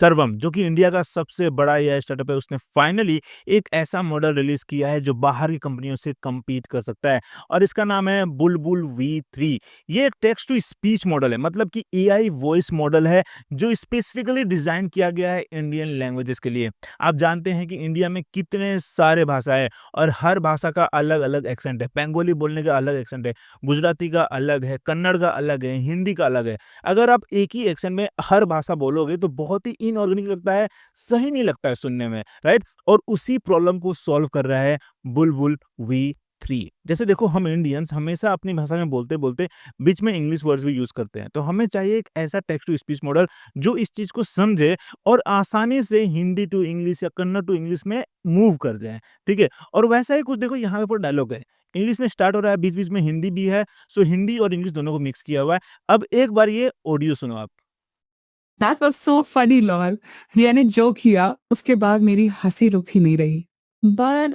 सर्वम जो कि इंडिया का सबसे बड़ा एआई स्टार्टअप है, उसने फाइनली एक ऐसा मॉडल रिलीज़ किया है जो बाहर की कंपनियों से कम्पीट कर सकता है और इसका नाम है बुलबुल V3। ये एक टेक्स्ट टू स्पीच मॉडल है, मतलब कि एआई वॉइस मॉडल है जो स्पेसिफिकली डिज़ाइन किया गया है इंडियन लैंग्वेजेस के लिए। आप जानते हैं कि इंडिया में कितने सारे भाषाएँ और हर भाषा का अलग-अलग एक्सेंट है। बंगाली बोलने का अलग एक्सेंट है, गुजराती का अलग है, कन्नड़ का अलग है, हिंदी का अलग है। अगर आप एक ही एक्सेंट में हर भाषा बोलोगे तो बहुत ही इनऑर्गेनिक लगता है, सही नहीं लगता है सुनने में, राइट? और उसी प्रॉब्लम को सॉल्व कर रहा है बुलबुल V3। जैसे देखो, हम इंडियंस हमेशा अपनी भाषा में बोलते-बोलते बीच में इंग्लिश वर्ड्स भी यूज़ करते हैं। तो हमें चाहिए एक ऐसा टेक्स्ट टू स्पीच मॉडल जो इस चीज़ को समझे और आसानी से हिंदी टू इंग्लिश या कन्नड़ टू इंग्लिश में मूव कर जाए, ठीक है? और वैसा ही कुछ देखो, यहाँ पे डायलॉग है, इंग्लिश में स्टार्ट हो रहा है, बीच-बीच में हिंदी भी है, सो हिंदी और इंग्लिश दोनों को मिक्स किया हुआ है। अब एक बार ये ऑडियो सुनो आप। That was so funny lol. Riya ने जो किया उसके बाद मेरी हँसी रुक ही नहीं रही। But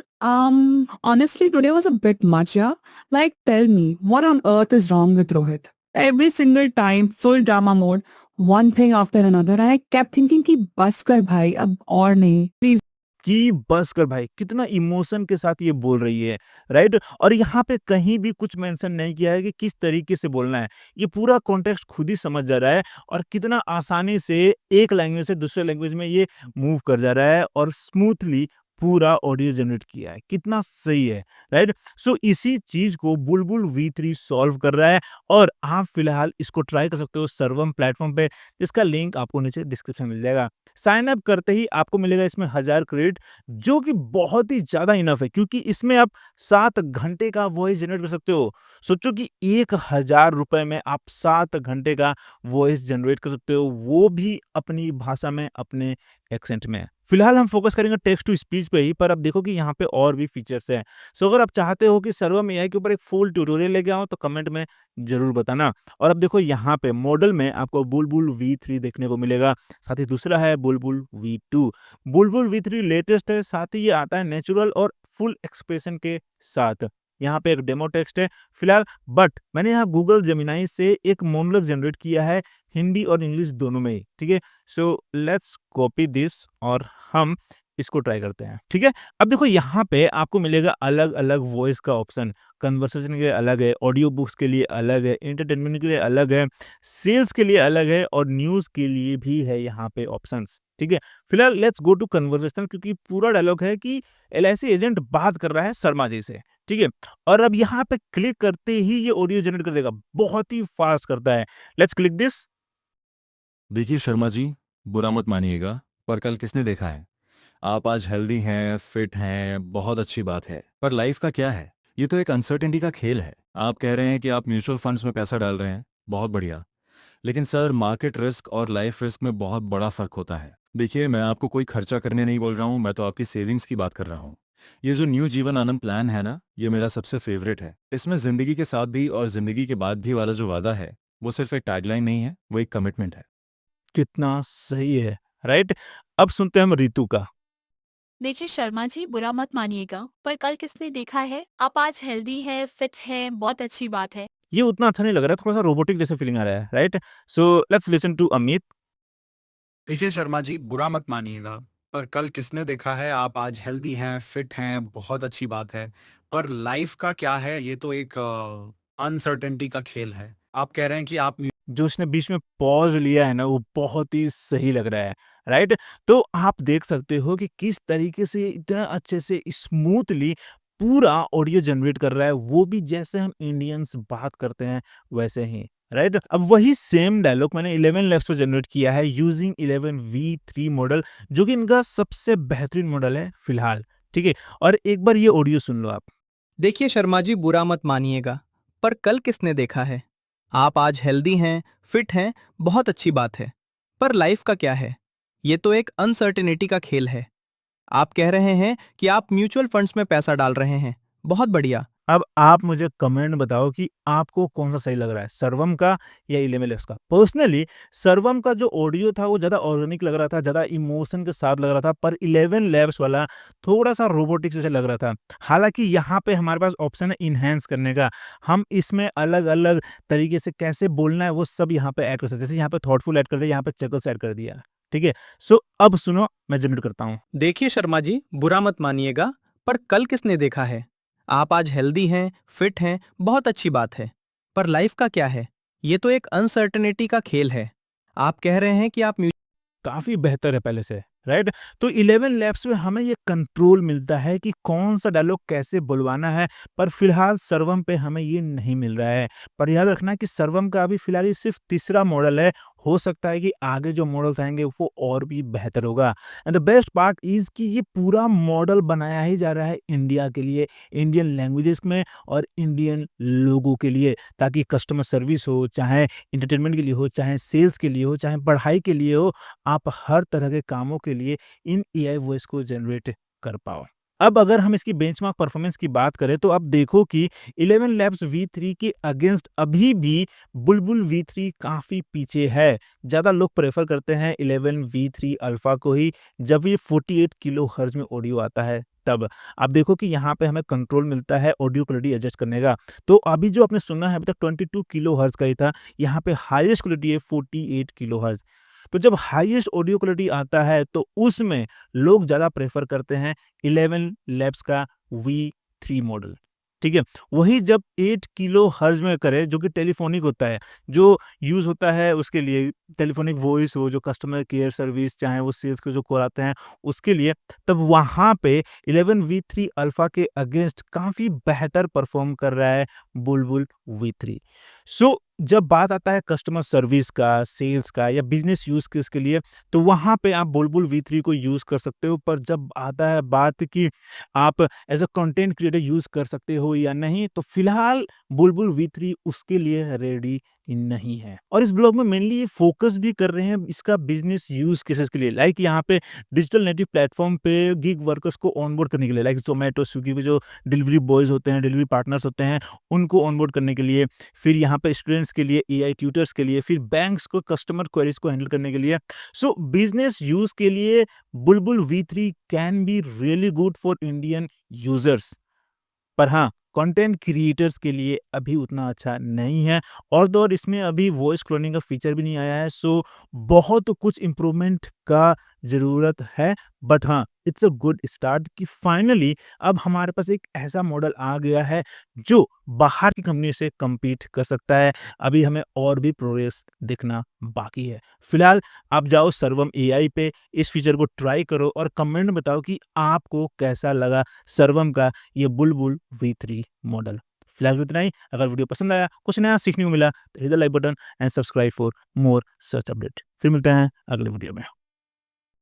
honestly today was a bit much, yeah? Like tell me, what on earth is wrong with Rohit? Every single time full drama mode, one thing after another, and I kept thinking कि बस कर भाई अब और नहीं, please। कि बस कर भाई, कितना इमोशन के साथ ये बोल रही है, राइट? और यहाँ पे कहीं भी कुछ मेंशन नहीं किया है कि किस तरीके से बोलना है। ये पूरा कॉन्टेक्स्ट खुद ही समझ जा रहा है और कितना आसानी से एक लैंग्वेज से दूसरे लैंग्वेज में ये मूव कर जा रहा है और स्मूथली पूरा ऑडियो जनरेट किया है। कितना सही है, राइट? सो इसी चीज़ को बुलबुल V3 सॉल्व कर रहा है और आप फिलहाल इसको ट्राई कर सकते हो सर्वम प्लेटफ़ॉर्म पे, जिसका लिंक आपको नीचे डिस्क्रिप्शन में मिल जाएगा। साइन अप करते ही आपको मिलेगा इसमें 1000 क्रेडिट, जो कि बहुत ही ज़्यादा इनफ है क्योंकि इसमें आप 7 घंटे का वॉइस जनरेट कर सकते हो। सोचो कि ₹1000 में आप 7 घंटे का वॉइस जनरेट कर सकते हो, वो भी अपनी भाषा में, अपने एक्सेंट में। फिलहाल हम फोकस करेंगे टेक्स्ट टू स्पीच पे ही, पर अब देखो कि यहाँ पे और भी फीचर्स हैं। सो अगर आप चाहते हो कि सर्वम एआई के ऊपर एक फुल ट्यूटोरियल लेके आऊँ तो कमेंट में ज़रूर बताना। और अब देखो, यहाँ पे मॉडल में आपको बुलबुल V3 देखने को मिलेगा, साथ ही दूसरा है बुलबुल V2। बुलबुल V3 लेटेस्ट है, साथ ही ये आता है नेचुरल और फुल एक्सप्रेशन के साथ। यहाँ पे एक डेमो टेक्स्ट है फिलहाल, बट मैंने यहाँ गूगल जेमिनी से एक मोनोलॉग जनरेट किया है हिंदी और इंग्लिश दोनों में ही, ठीक है? सो लेट्स कॉपी दिस और हम इसको ट्राई करते हैं, ठीक है? अब देखो, यहाँ पे आपको मिलेगा अलग-अलग वॉइस का ऑप्शन, कन्वर्सेशन के लिए अलग है, ऑडियो बुक्स के लिए अलग है, एंटरटेनमेंट के लिए अलग है, सेल्स के लिए अलग है और न्यूज़ के लिए भी है यहाँ पे ऑप्शंस, ठीक है? फिलहाल लेट्स गो टू कन्वर्सेशन, क्योंकि पूरा डायलॉग है कि एलआईसी एजेंट बात कर रहा है शर्मा जी से, ठीक है? और अब यहाँ पे क्लिक करते ही ये ऑडियो जनरेट कर देगा, बहुत ही फास्ट करता है। Let's click this. देखिए शर्मा जी, बुरा मत मानिएगा, पर कल किसने देखा है? आप आज हेल्दी हैं, फिट हैं, बहुत अच्छी बात है। पर लाइफ का क्या है? ये तो एक अनसर्टेनिटी का खेल है। आप कह रहे हैं कि आप म्यूचुअल फंड्स में पैसा डाल रहे हैं, बहुत बढ़िया। लेकिन सर, मार्केट रिस्क और लाइफ रिस्क में बहुत बड़ा फर्क होता है। देखिए, मैं आपको कोई खर्चा करने नहीं बोल रहा हूँ, मैं तो आपकी सेविंग्स की बात कर रहा हूँ। ये जो न्यू जीवन आनंद प्लान है ना, ये मेरा सबसे फेवरेट है। इसमें जिंदगी के साथ भी और जिंदगी के बाद भी वाला जो वादा है, वो सिर्फ एक टैगलाइन नहीं है, वो एक कमिटमेंट है। कितना सही है, राइट? अब सुनते हैं हम रितु का। देखिए शर्मा जी, बुरा मत मानिएगा, पर कल किसने देखा है, आप आज हेल्दी है, फिट है, बहुत अच्छी बात है। ये उतना अच्छा नहीं लग रहा है, थोड़ा-सा रोबोटिक जैसे फीलिंग आ रहा है, right? So let's listen to Amit. देखिए शर्मा जी, बुरा मत मानिएगा, पर कल किसने देखा है, आप आज हेल्दी हैं, फिट हैं, बहुत अच्छी बात है। पर लाइफ का क्या है, ये तो एक अनसर्टेनिटी का खेल है। आप कह रहे हैं कि आप जो उसने बीच में पॉज़ लिया है ना, वो बहुत ही सही लग रहा है, राइट? तो आप देख सकते हो कि किस तरीके से इतना अच्छे से स्मूथली पूरा ऑडियो जनरेट कर रहा है, वो भी जैसे हम इंडियंस बात करते हैं वैसे ही, राइट? अब वही सेम डायलॉग मैंने 11 लैब्स पे जनरेट किया है यूजिंग 11 V3 मॉडल, जो कि इनका सबसे बेहतरीन मॉडल है फिलहाल, ठीक है? और एक बार ये ऑडियो सुन लो आप। देखिए शर्मा जी, बुरा मत मानिएगा, पर कल किसने देखा है, आप आज हेल्दी हैं, फिट हैं, बहुत अच्छी बात है। पर लाइफ का क्या है, ये तो एक अनसर्टेनिटी का खेल है। आप कह रहे हैं कि आप म्यूचुअल फंड्स में पैसा डाल रहे हैं, बहुत बढ़िया। अब आप मुझे कमेंट बताओ कि आपको कौन-सा सही लग रहा है, सर्वम का या इलेवन लैब्स का? पर्सनली सर्वम का जो ऑडियो था वो ज़्यादा ऑर्गेनिक लग रहा था, ज़्यादा इमोशन के साथ लग रहा था, पर इलेवन लैब्स वाला थोड़ा-सा रोबोटिक जैसा लग रहा था। हालाँकि यहाँ पे हमारे पास ऑप्शन है एनहांस करने का, हम इसमें अलग-अलग तरीके से कैसे बोलना है वो सब यहाँ पे ऐड कर सकते हैं। जैसे यहाँ पे थॉटफुल ऐड कर दिया, यहाँ पे चकल्स ऐड कर दिया, ठीक है? सो अब सुनो, मैं जनरेट करता हूँ। देखिए शर्मा जी, बुरा मत मानिएगा, पर कल किसने देखा है? आप आज हेल्दी हैं, फिट हैं, बहुत अच्छी बात है। पर लाइफ का क्या है? ये तो एक अनसर्टेनिटी का खेल है। आप कह रहे हैं कि आप काफ़ी बेहतर है पहले से, राइट? तो 11 लैप्स में हमें ये कंट्रोल मिलता है कि कौन-सा डायलॉग कैसे बुलवाना है, पर फिलहाल सर्वम पे हमें ये नहीं मिल रहा है। पर याद रखना कि सर्वम का अभी फिलहाल ये सिर्फ़ तीसरा मॉडल है, हो सकता है कि आगे जो मॉडल्स आएँगे वो और भी बेहतर होगा। And the best part is कि ये पूरा मॉडल बनाया ही जा रहा है इंडिया के लिए, इंडियन लैंग्वेजेज़ में और इंडियन लोगों के लिए, ताकि कस्टमर सर्विस हो, चाहे एंटरटेनमेंट के लिए हो, चाहे सेल्स के लिए हो, चाहे पढ़ाई के लिए हो, आप हर तरह के कामों के लिए इन एआई वॉइस को जनरेट कर पाओ। अब अगर हम इसकी बेंचमार्क परफॉर्मेंस की बात करें तो आप देखो कि 11 लैब्स V3 के अगेंस्ट अभी भी बुलबुल V3 काफ़ी पीछे है। ज़्यादा लोग प्रेफ़र करते हैं 11 V3 अल्फ़ा को ही, जब ये 48 किलोहर्ट्ज़ में ऑडियो आता है तब। आप देखो कि यहाँ पे हमें कंट्रोल मिलता है ऑडियो क्वालिटी एडजस्ट करने का। तो अभी जो आपने सुना है अभी तक 22 किलोहर्ट्ज़ का ही था, यहाँ पे हाईएस्ट क्वालिटी है 48 किलोहर्ट्ज़। तो जब हाईएस्ट ऑडियो क्वालिटी आता है तो उसमें लोग ज़्यादा प्रेफ़र करते हैं 11 लैब्स का V3 मॉडल, ठीक है? वहीं जब 8 किलोहर्ट्ज़ में करें जो कि टेलीफ़ोनिक होता है, जो यूज़ होता है उसके लिए टेलीफ़ोनिक वॉइस हो, जो कस्टमर केयर सर्विस चाहे वो सेल्स के जो कॉल आते हैं उसके लिए, तब वहाँ पे 11 V3 अल्फ़ा के अगेंस्ट काफ़ी बेहतर परफ़ॉर्म कर रहा है बुलबुल V3। सो जब बात आता है कस्टमर सर्विस का, सेल्स का या बिज़नेस यूज़ केस के लिए, तो वहाँ पे आप बुलबुल V3 को यूज़ कर सकते हो। पर जब आता है बात कि आप as a content creator use कर सकते हो या नहीं, तो फिलहाल बुलबुल V3 उसके लिए रेडी नहीं है। और इस ब्लॉग में मेनली ये फ़ोकस भी कर रहे हैं इसका बिज़नेस यूज़ केसेस के लिए, लाइक यहाँ पे डिजिटल नेटिव प्लेटफ़ॉर्म पे गिग वर्कर्स को ऑनबोर्ड करने के लिए, लाइक ज़ोमैटो, स्विगी पे जो डिलीवरी बॉयज़ होते हैं, डिलीवरी पार्टनर्स होते हैं, उनको ऑनबोर्ड करने के लिए। फिर यहाँ पे स्टूडेंट्स के लिए, एआई ट्यूटर्स के लिए, फिर बैंक्स को कस्टमर क्वेरीज को हैंडल करने के लिए। सो बिजनेस यूज के लिए बुलबुल V3 can be really good for Indian users. पर हाँ, कंटेंट क्रिएटर्स के लिए अभी उतना अच्छा नहीं है। और इसमें अभी वॉइस क्लोनिंग का फीचर भी नहीं आया है, सो बहुत कुछ इम्प्रूवमेंट का ज़रूरत है। बट हाँ, इट्स अ गुड स्टार्ट कि फाइनली अब हमारे पास एक ऐसा मॉडल आ गया है जो बाहर की कंपनी से कम्पीट कर सकता है। अभी हमें और भी प्रोग्रेस दिखना बाकी है। फिलहाल आप जाओ सर्वम एआई पे, इस फीचर को ट्राई करो और कमेंट में बताओ कि आपको कैसा लगा सर्वम का ये बुलबुल V3 मॉडल। फिलहाल इतना ही। अगर वीडियो पसंद आया, कुछ नया सीखने को मिला, तो hit the like button and subscribe for more such update. फिर मिलते हैं अगले वीडियो में।